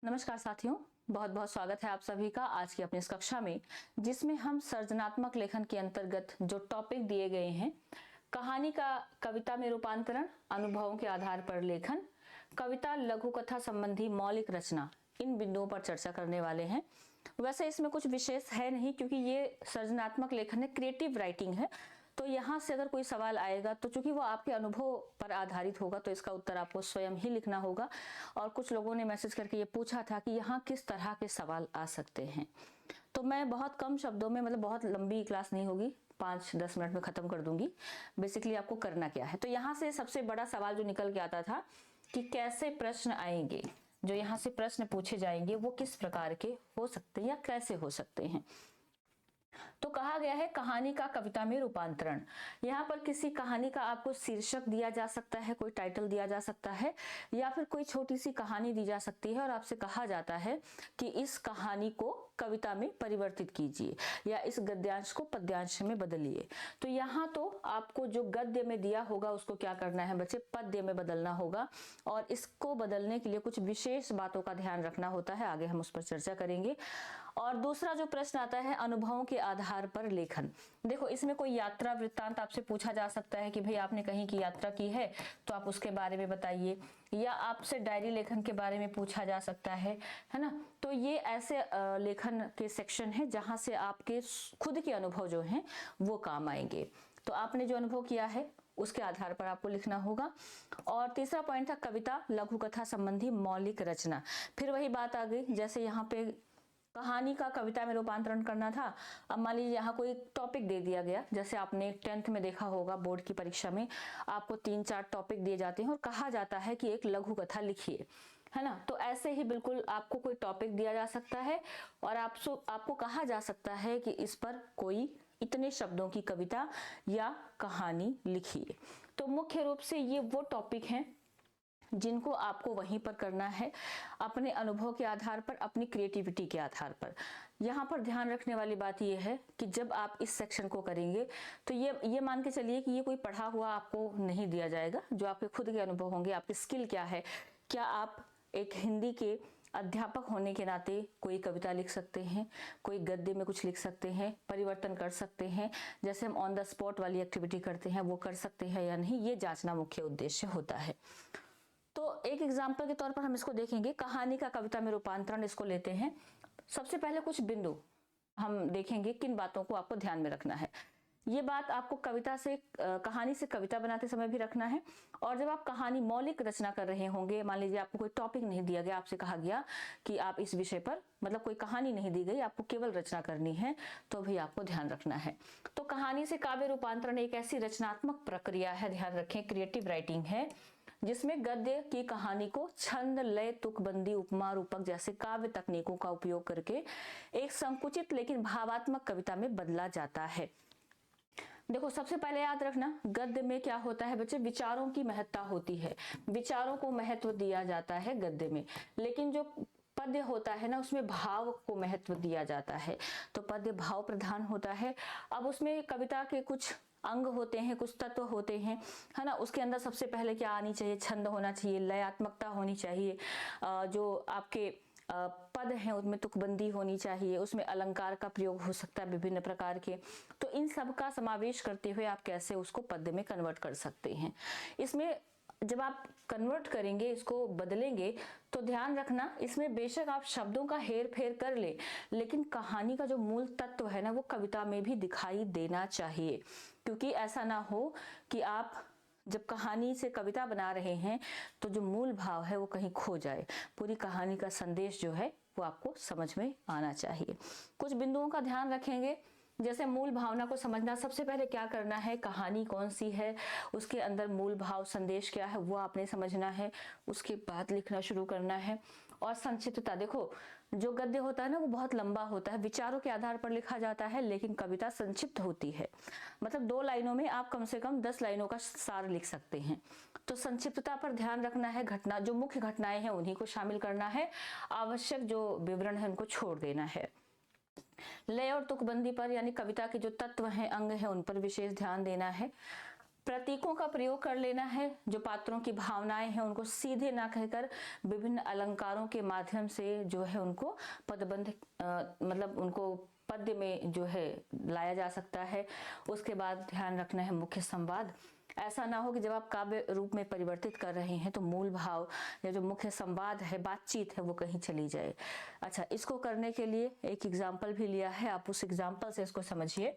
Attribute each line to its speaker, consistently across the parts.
Speaker 1: नमस्कार साथियों, बहुत बहुत स्वागत है आप सभी का आज की अपनी इस कक्षा में, जिसमें हम सृजनात्मक लेखन के अंतर्गत जो टॉपिक दिए गए हैं, कहानी का कविता में रूपांतरण, अनुभवों के आधार पर लेखन, कविता लघु कथा संबंधी मौलिक रचना, इन बिंदुओं पर चर्चा करने वाले हैं। वैसे इसमें कुछ विशेष है नहीं, क्योंकि ये सृजनात्मक लेखन है, क्रिएटिव राइटिंग है। तो यहाँ से अगर कोई सवाल आएगा तो चूंकि वो आपके अनुभव पर आधारित होगा, तो इसका उत्तर आपको स्वयं ही लिखना होगा। और कुछ लोगों ने मैसेज करके ये पूछा था कि यहाँ किस तरह के सवाल आ सकते हैं, तो मैं बहुत कम शब्दों में, मतलब बहुत लंबी क्लास नहीं होगी, 5-10 मिनट में खत्म कर दूंगी। बेसिकली आपको करना क्या है, तो यहाँ से सबसे बड़ा सवाल जो निकल के आता था कि कैसे प्रश्न आएंगे, जो यहाँ से प्रश्न पूछे जाएंगे वो किस प्रकार के हो सकते हैं या कैसे हो सकते हैं। तो कहा गया है कहानी का कविता में रूपांतरण। यहाँ पर किसी कहानी का आपको शीर्षक दिया जा सकता है, कोई टाइटल दिया जा सकता है, या फिर कोई छोटी सी कहानी दी जा सकती है और आपसे कहा जाता है कि इस कहानी को कविता में परिवर्तित कीजिए या इस गद्यांश को पद्यांश में बदलिए। तो यहाँ तो आपको जो गद्य में दिया होगा उसको क्या करना है बच्चे, पद्य में बदलना होगा। और इसको बदलने के लिए कुछ विशेष बातों का ध्यान रखना होता है, आगे हम उस पर चर्चा करेंगे। और दूसरा जो प्रश्न आता है, अनुभवों के आधार पर लेखन। देखो, इसमें कोई यात्रा वृत्तांत आपसे पूछा जा सकता है कि भाई आपने कहीं की यात्रा की है तो आप उसके बारे में बताइए, या आपसे डायरी लेखन के बारे में पूछा जा सकता है ना। तो ये ऐसे लेखन के सेक्शन है जहां से आपके खुद के अनुभव जो हैं वो काम आएंगे। तो आपने जो अनुभव किया है उसके आधार पर आपको लिखना होगा। और तीसरा पॉइंट था कविता लघु कथा संबंधी मौलिक रचना। फिर वही बात आ गई, जैसे यहाँ पे कहानी का कविता में रूपांतरण करना था। अब मान लीजिए यहाँ कोई टॉपिक दे दिया गया, जैसे आपने 10th में देखा होगा बोर्ड की परीक्षा में आपको 3-4 टॉपिक दिए जाते हैं और कहा जाता है कि एक लघु कथा लिखिए, है ना। तो ऐसे ही बिल्कुल आपको कोई टॉपिक दिया जा सकता है और आपको कहा जा सकता है कि इस पर कोई इतने शब्दों की कविता या कहानी लिखिए। तो मुख्य रूप से ये वो टॉपिक हैं जिनको आपको वहीं पर करना है, अपने अनुभव के आधार पर, अपनी क्रिएटिविटी के आधार पर। यहाँ पर ध्यान रखने वाली बात यह है कि जब आप इस सेक्शन को करेंगे तो ये मान के चलिए कि ये कोई पढ़ा हुआ आपको नहीं दिया जाएगा। जो आपके खुद के अनुभव होंगे, आपकी स्किल क्या है, क्या आप एक हिंदी के अध्यापक होने के नाते कोई कविता लिख सकते हैं, कोई गद्य में कुछ लिख सकते हैं, परिवर्तन कर सकते हैं, जैसे हम ऑन द स्पॉट वाली एक्टिविटी करते हैं वो कर सकते हैं या नहीं, ये जांचना मुख्य उद्देश्य होता है। तो एक एग्जाम्पल के तौर पर हम इसको देखेंगे, कहानी का कविता में रूपांतरण, इसको लेते हैं। सबसे पहले कुछ बिंदु हम देखेंगे, किन बातों को आपको ध्यान में रखना है। ये बात आपको कहानी से कविता बनाते समय भी रखना है, और जब आप कहानी मौलिक रचना कर रहे होंगे, मान लीजिए आपको कोई टॉपिक नहीं दिया गया, आपसे कहा गया कि आप इस विषय पर, मतलब कोई कहानी नहीं दी गई, आपको केवल रचना करनी है, तो भी आपको ध्यान रखना है। तो कहानी से काव्य रूपांतरण एक ऐसी रचनात्मक प्रक्रिया है, ध्यान रखें, क्रिएटिव राइटिंग है, जिसमें गद्य की कहानी को छंद, लय, तुकबंदी, उपमा, रूपक जैसे काव्य तकनीकों का उपयोग करके एक संकुचित लेकिन भावात्मक कविता में बदला जाता है। देखो, सबसे पहले याद रखना, गद्य में क्या होता है बच्चे, विचारों की महत्ता होती है, विचारों को महत्व दिया जाता है गद्य में। लेकिन जो पद्य होता है ना, उसमें भाव को महत्व दिया जाता है। तो पद्य भाव प्रधान होता है। अब उसमें कविता के कुछ अंग होते हैं, कुछ तत्व होते हैं, है ना। उसके अंदर सबसे पहले क्या आनी चाहिए, छंद होना चाहिए, लयात्मकता होनी चाहिए, जो आपके पद हैं उसमें तुकबंदी होनी चाहिए, उसमें अलंकार का प्रयोग हो सकता है विभिन्न प्रकार के। तो इन सब का समावेश करते हुए आप कैसे उसको पद्य में कन्वर्ट कर सकते हैं। इसमें जब आप कन्वर्ट करेंगे, इसको बदलेंगे, तो ध्यान रखना, इसमें बेशक आप शब्दों का हेर फेर कर ले, लेकिन कहानी का जो मूल तत्व है ना, वो कविता में भी दिखाई देना चाहिए। क्योंकि ऐसा ना हो कि आप जब कहानी से कविता बना रहे हैं तो जो मूल भाव है वो कहीं खो जाए। पूरी कहानी का संदेश जो है वो आपको समझ में आना चाहिए। कुछ बिंदुओं का ध्यान रखेंगे, जैसे मूल भावना को समझना। सबसे पहले क्या करना है, कहानी कौन सी है, उसके अंदर मूल भाव संदेश क्या है वो आपने समझना है, उसके बाद लिखना शुरू करना है। और संक्षिप्तता, देखो जो गद्य होता है ना वो बहुत लंबा होता है, विचारों के आधार पर लिखा जाता है, लेकिन कविता संक्षिप्त होती है। मतलब 2 लाइनों में आप कम से कम 10 लाइनों का सार लिख सकते हैं। तो संक्षिप्तता पर ध्यान रखना है, घटना जो मुख्य घटनाएं हैं उन्हीं को शामिल करना है, आवश्यक जो विवरण है उनको छोड़ देना है। लय और तुकबंदी पर, यानी कविता के जो तत्व हैं, अंग हैं, उन पर विशेष ध्यान देना है। प्रतीकों का प्रयोग कर लेना है, जो पात्रों की भावनाएं हैं उनको सीधे ना कहकर विभिन्न अलंकारों के माध्यम से जो है उनको पदबंध मतलब उनको पद्य में जो है लाया जा सकता है। उसके बाद ध्यान रखना है मुख्य संवाद। ऐसा ना हो कि जब आप काव्य रूप में परिवर्तित कर रहे हैं तो मूल भाव या जो मुख्य संवाद है, बातचीत है, वो कहीं चली जाए। अच्छा, इसको करने के लिए एक एग्जाम्पल भी लिया है, आप उस एग्जाम्पल से इसको समझिए।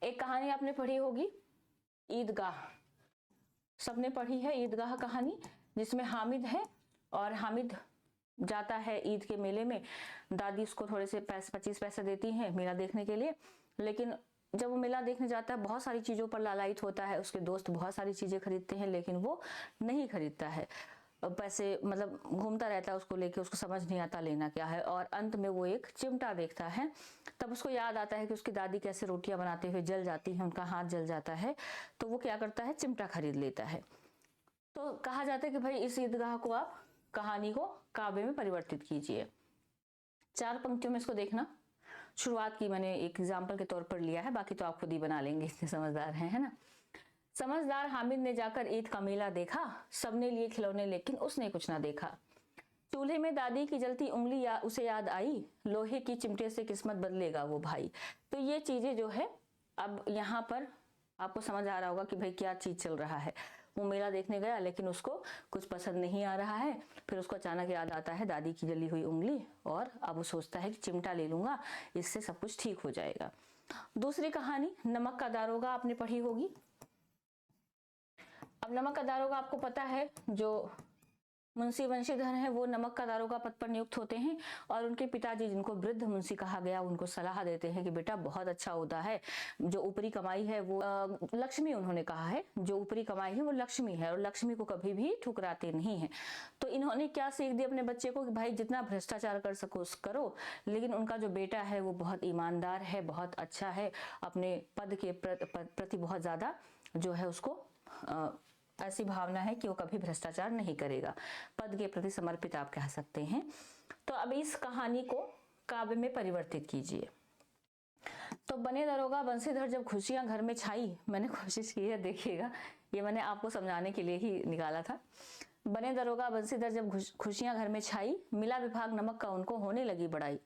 Speaker 1: एक कहानी आपने पढ़ी होगी, ईदगाह। सबने पढ़ी है ईदगाह कहानी, जिसमें हामिद है और हामिद जाता है ईद के मेले में। दादी उसको थोड़े से 25 पैसे देती हैं मेला देखने के लिए, लेकिन जब वो मेला देखने जाता है बहुत सारी चीजों पर लालायित होता है। उसके दोस्त बहुत सारी चीजें खरीदते हैं लेकिन वो नहीं खरीदता है। पैसे मतलब घूमता रहता है उसको लेके, उसको समझ नहीं आता लेना क्या है। और अंत में वो एक चिमटा देखता है, तब उसको याद आता है कि उसकी दादी कैसे रोटियां बनाते हुए जल जाती हैं, उनका हाथ जल जाता है। तो वो क्या करता है, चिमटा खरीद लेता है। तो कहा जाता है कि भाई इस ईदगाह को आप कहानी को काव्य में परिवर्तित कीजिए। 4 पंक्तियों में इसको देखना। शुरुआत की मैंने एक एग्जाम्पल के तौर पर लिया है, बाकी तो आप खुद ही बना लेंगे, इतने समझदार हैं, है ना। समझदार हामिद ने जाकर ईद का मेला देखा, सबने लिए खिलौने लेकिन उसने कुछ ना देखा। चूल्हे में दादी की जलती उंगली उसे याद आई, लोहे की चिमटे से किस्मत बदलेगा वो भाई। तो ये चीजें जो है, अब यहाँ पर आपको समझ आ रहा होगा कि भाई क्या चीज चल रहा है। वो मेला देखने गया लेकिन उसको कुछ पसंद नहीं आ रहा है। फिर उसको अचानक याद आता है दादी की जली हुई उंगली, और अब वो सोचता है कि चिमटा ले लूंगा, इससे सब कुछ ठीक हो जाएगा। दूसरी कहानी नमक का दारोगा, आपने पढ़ी होगी। अब नमक का दारोगा आपको पता है, जो मुंशी वंशीधर हैं वो नमक का दारोगा पद पर नियुक्त होते हैं, और उनके पिताजी, जिनको वृद्ध मुंशी कहा गया, उनको सलाह देते हैं कि बेटा बहुत अच्छा होता है, जो ऊपरी कमाई है वो लक्ष्मी, उन्होंने कहा है जो ऊपरी कमाई है वो लक्ष्मी है, और लक्ष्मी को कभी भी ठुकराते नहीं है। तो इन्होंने क्या सीख दी अपने बच्चे को कि भाई जितना भ्रष्टाचार कर सको करो, लेकिन उनका जो बेटा है वो बहुत ईमानदार है, बहुत अच्छा है, अपने पद के प्रति बहुत ज्यादा जो है उसको ऐसी भावना है कि वो कभी भ्रष्टाचार नहीं करेगा, पद के प्रति समर्पित आप कह सकते हैं। तो अब इस कहानी को काव्य में परिवर्तित कीजिए। तो बने दरोगा बंसीधर जब खुशियां घर में छाई, मैंने कोशिश की है, देखिएगा ये मैंने आपको समझाने के लिए ही निकाला था। बने दरोगा बंसीधर जब खुशियां घर में छाई, मिला विभाग नमक का उनको होने लगी बड़ाई।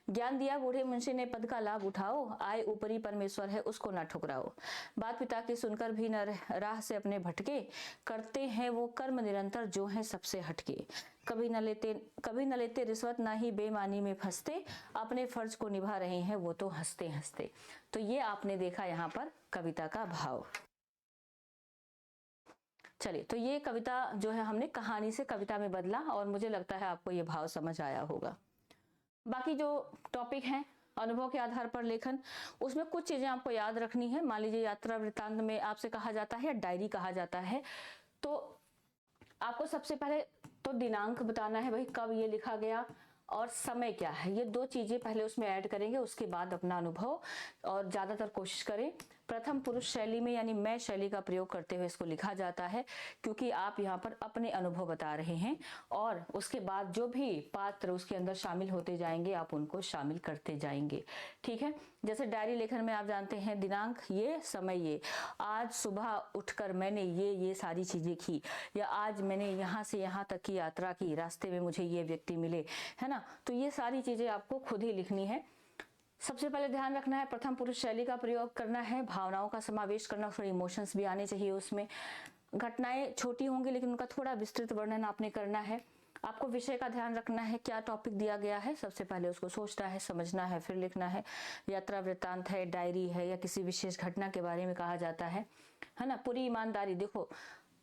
Speaker 1: ज्ञान दिया बूढ़े मुंशी ने पद का लाभ उठाओ, आए ऊपरी परमेश्वर है उसको ना ठुकराओ। बात पिता की सुनकर भी न राह से अपने भटके, करते हैं वो कर्म निरंतर जो है सबसे हटके। कभी न लेते रिश्वत, ना ही बेईमानी में फंसते, अपने फर्ज को निभा रहे हैं वो तो हंसते हंसते। तो ये आपने देखा यहाँ पर कविता का भाव। चलिए, तो ये कविता जो है हमने कहानी से कविता में बदला, और मुझे लगता है आपको ये भाव समझ आया होगा। बाकी जो टॉपिक हैं अनुभव के आधार पर लेखन, उसमें कुछ चीजें आपको याद रखनी है। मान लीजिए यात्रा वृत्तांत में आपसे कहा जाता है या डायरी कहा जाता है, तो आपको सबसे पहले तो दिनांक बताना है, भाई कब ये लिखा गया और समय क्या है, ये 2 चीजें पहले उसमें ऐड करेंगे, उसके बाद अपना अनुभव। और ज्यादातर कोशिश करें प्रथम पुरुष शैली में, यानी मैं शैली का प्रयोग करते हुए इसको लिखा जाता है, क्योंकि आप यहाँ पर अपने अनुभव बता रहे हैं, और उसके बाद जो भी पात्र उसके अंदर शामिल होते जाएंगे आप उनको शामिल करते जाएंगे। ठीक है, जैसे डायरी लेखन में आप जानते हैं दिनांक ये, समय ये, आज सुबह उठकर मैंने ये सारी चीजें की, या आज मैंने यहाँ से यहाँ तक की यात्रा की, रास्ते में मुझे ये व्यक्ति मिले, है ना। तो ये सारी चीजें आपको खुद ही लिखनी है। सबसे पहले ध्यान रखना है प्रथम पुरुष शैली का प्रयोग करना है, भावनाओं का समावेश करना, थोड़ी इमोशंस भी आने चाहिए उसमें। घटनाएं छोटी होंगी लेकिन उनका थोड़ा विस्तृत वर्णन आपने करना है। आपको विषय का ध्यान रखना है, क्या टॉपिक दिया गया है, सबसे पहले उसको सोचना है, समझना है, फिर लिखना है। यात्रा वृत्तांत है, डायरी है, या किसी विशेष घटना के बारे में कहा जाता है ना। पूरी ईमानदारी, देखो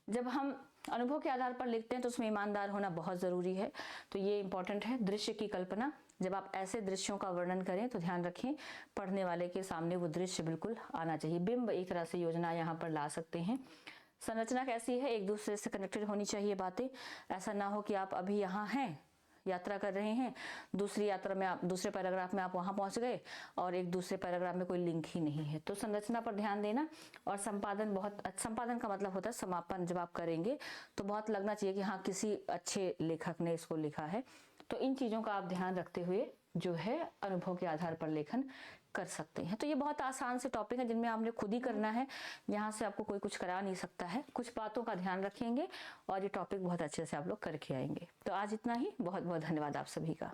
Speaker 1: जब हम अनुभव के आधार पर लिखते हैं तो उसमें ईमानदार होना बहुत जरूरी है, तो ये इंपॉर्टेंट है। दृश्य की कल्पना, जब आप ऐसे दृश्यों का वर्णन करें तो ध्यान रखें पढ़ने वाले के सामने वो दृश्य बिल्कुल आना चाहिए। बिंब एक तरह से योजना यहाँ पर ला सकते हैं। संरचना कैसी है, एक दूसरे से कनेक्टेड होनी चाहिए बातें। ऐसा ना हो कि आप अभी यहाँ हैं, यात्रा कर रहे हैं, दूसरी यात्रा में आप दूसरे पैराग्राफ में आप वहां पहुंच गए और एक दूसरे पैराग्राफ में कोई लिंक ही नहीं है। तो संरचना पर ध्यान देना। और संपादन, बहुत संपादन का मतलब होता है समापन, जब आप करेंगे तो बहुत लगना चाहिए कि हाँ किसी अच्छे लेखक ने इसको लिखा है। तो इन चीज़ों का आप ध्यान रखते हुए जो है अनुभव के आधार पर लेखन कर सकते हैं। तो ये बहुत आसान से टॉपिक है जिनमें आपने खुद ही करना है, यहाँ से आपको कोई कुछ करा नहीं सकता है। कुछ बातों का ध्यान रखेंगे और ये टॉपिक बहुत अच्छे से आप लोग करके आएंगे। तो आज इतना ही। बहुत बहुत धन्यवाद आप सभी का।